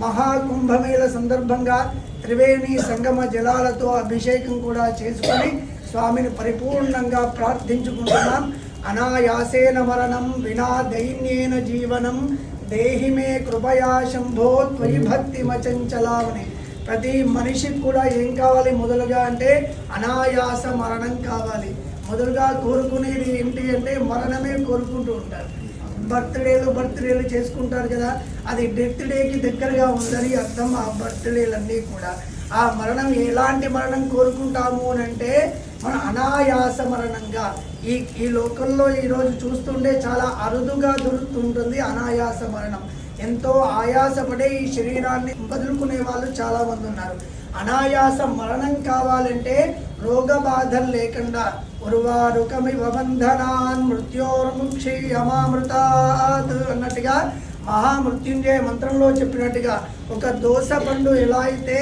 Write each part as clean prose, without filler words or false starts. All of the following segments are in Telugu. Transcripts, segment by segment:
మహాకుంభమేళ సందర్భంగా త్రివేణి సంగమ జలాలతో అభిషేకం కూడా చేసుకొని స్వామిని పరిపూర్ణంగా ప్రార్థించుకుంటున్నాం. అనాయాసేన మరణం వినా దైన్యేన జీవనం దేహి మే కృపయా శంభో త్వయి భక్తి మచంచలావని. ప్రతి మనిషికి కూడా ఏం కావాలి మొదలుగా అంటే అనాయాస మరణం కావాలి. మొదలుగా కోరుకునేది ఏంటి అంటే మరణమే కోరుకుంటూ ఉంటారు. బర్త్డేలు చేసుకుంటారు కదా, అది డెత్ డేకి దగ్గరగా ఉందని అర్థం. ఆ బర్త్డేలన్నీ కూడా ఆ మరణం ఎలాంటి మరణం కోరుకుంటాము అని అంటే మన అనాయాస మరణంగా. ఈ లోకంలో ఈరోజు చూస్తుంటే చాలా అరుదుగా దొరుకుతుంటుంది అనాయాస మరణం. ఎంతో ఆయాసపడే ఈ శరీరాన్ని వదులుకునే వాళ్ళు చాలా మంది ఉన్నారు. అనాయాస మరణం కావాలంటే రోగ బాధలు లేకుండా ఉర్వారుకమివ బంధనాన్ మృత్యోర్ముక్షీయమామృతాత్ అన్నట్టుగా మహామృత్యుంజయ మంత్రంలో చెప్పినట్టుగా ఒక దోస పండు ఎలా అయితే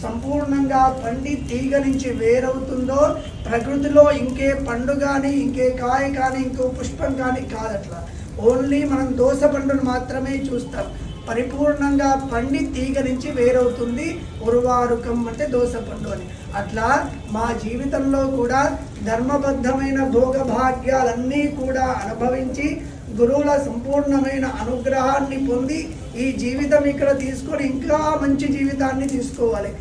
సంపూర్ణంగా పండి తీగ నుంచి వేరవుతుందో ప్రకృతిలో ఇంకే పండు కానీ ఇంకే కాయ కానీ ఇంకో పుష్పం కానీ కాదట్లా. ఓన్లీ మనం దోస పండును మాత్రమే చూస్తాం. పరిపూర్ణంగా పండి తీగ నుంచి వేరవుతుంది. ఉర్వారుకం అంటే దోస పండు అని. అట్లా మా జీవితంలో కూడా ధర్మబద్ధమైన భోగభాగ్యాలన్నీ కూడా అనుభవించి గురువుల సంపూర్ణమైన అనుగ్రహాన్ని పొంది ఈ జీవితం ఇక్కడ తీసుకొని ఇంకా మంచి జీవితాన్ని తీసుకోవాలి.